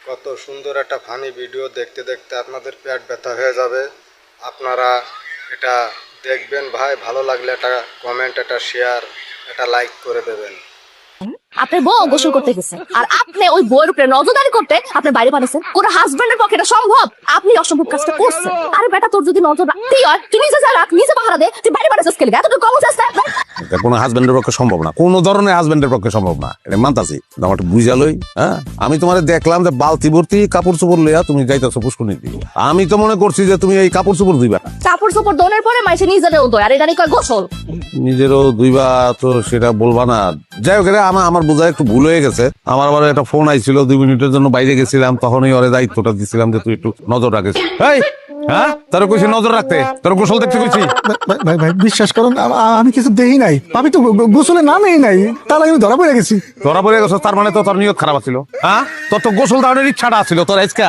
কত সুন্দর একটা ফানি ভিডিও দেখতে দেখতে আপনাদের পেট ব্যথা হয়ে যাবে। আপনারা এটা দেখবেন ভাই, ভালো লাগলে একটা কমেন্ট, একটা শেয়ার, একটা লাইক করে দেবেন। আপনার বউ গোসল করতে গেছে আর আপনি ওই বউয়ের উপরে নজরদারি করতে আপনি বাইরে পাঠাচ্ছেন। কোন হাজবেন্ডের পক্ষে এটা সম্ভব? আপনি অসম্ভব কাজটা করছেন। আরে বেটা, তোর যদি নজর রাখতেই হয় তুই নিজে যা রাখ, নিজে পাহারা দে, তুই বাইরে পাঠাচ্ছিস কেলে? এতটুকু কমন সেন্স নাই আপনার? এটা কোনো হাজবেন্ডের পক্ষে সম্ভব না, কোনো ধরনের হাজবেন্ডের পক্ষে সম্ভব না, এটা মানতাছি। আমার বুঝালই, হ্যাঁ, আমি তোমার দেখলাম যে বালতি ভর্তি কাপড় চোপড় লইয়া তুমি যাইতেছো পুষ্করণী দিকে। আমি তো মনে করছি যে তুমি এই কাপড় চোপড় ধুইবা। কাপড় চোপড় ধোনের পরে মাইসে নিজেরও দোয়, আর এটা নিয়ে কয় গোসল। নিজেরও ধুইবা তো সেটা বলবা না। যাই হোক, আমার বোঝা একটু ভুল হয়ে গেছে। আমার আবার একটা ফোন আইছিল, 2 মিনিটের জন্য বাইরে গেছিলাম, তখনই ওরে দায়িত্বটা দিছিলাম যে তুই একটু নজর রাখিস। এই হ্যাঁ, তোর কইছি নজর রাখতে, তোর গোসল দেখতে কইছি। ভাই ভাই বিশ্বাস করুন, আমি কিছু দেই নাই। আমি তো গোসলে না নেই নাই, তার আগে আমি ধরা পড়ে গেছি। ধরা পড়ে গেছো, তার মানে তো তোর নিয়ত খারাপ ছিল। হ্যাঁ, তোর তো গোসল দাঁড়ানোর ইচ্ছাটা ছিল তোর আজকে।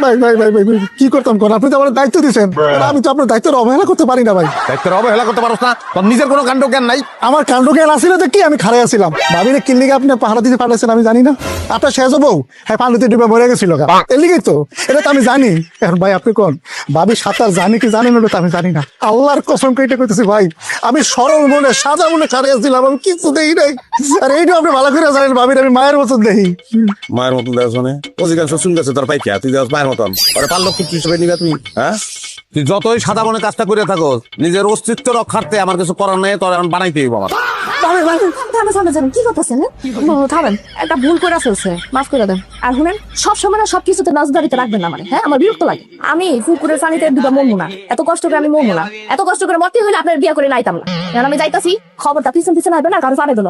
ভাই ভাই ভাই ভাই ভাই, কি করতাম কোন? আপনি তো আমার দায়িত্ব দিচ্ছেন, আমি তো আপনার দায়িত্বের অবহেলা করতে পারি না ভাই। দায়িত্বের অবহেলা করতে পারছ না? তোর নিজের কোনো কাণ্ড জ্ঞান নাই। আমার কাণ্ড জ্ঞান আসছিল তো কি, আমি খাড়াই আছিলাম। ভাবিরে কিল্লিকে আপনি পাহাড়া দিতে পাঠাচ্ছেন আমি জানি না। আপনার শেষ বউ হ্যাঁ পানিতে ডুবে মরে গেছিল, এর লিগেই তো। এটা তো আমি জানি। এখন ভাই আপনি কোন ভাবি সাঁতার জানি কি জানেন ওটা তো আমি জানি না। আল্লাহর কসম কেটে করতেছি ভাই, আমি সরল মনে সাদা মনে খাড়াই আসছিলাম, আমি কিছু দেখি নাই। আর এইটা আপনি ভালো করে জানেন, ভাবির আমি মায়ের মতন দেখি। মায়ের মতন দেওয়া শোনে অধিকাংশ শুন গেছে তোর পাইকা, তুই দেওয়া মায়ের মতন। ওরা 5 লক্ষ হিসেবে নিবে তুমি? হ্যাঁ, তুই যতই সাদা মনে কাজটা করে থাকো, নিজের অস্তিত্ব রক্ষার্থে আমার কিছু করার নেই, তোর এখন বানাইতে হইব আমার। কি করতেছেন? থামেন, একটা ভুল করে ফেলছে, মাফ করে দেন। আর শুনেন, সবসময় না সবকিছুতে নজরদারিতে রাখবেন না মানে, হ্যাঁ আমার বিরক্ত লাগে। আমি পুকুরের পানিতে ডুবা মরবো না, এত কষ্ট করে আমি মরবো না। এত কষ্ট করে মরতে হইলে আপনার বিয়ে করে নাইতাম না। এখন আমি যাইতাছি, খবরটা পিছন পিছন আসবে না, কারো পারে দিল।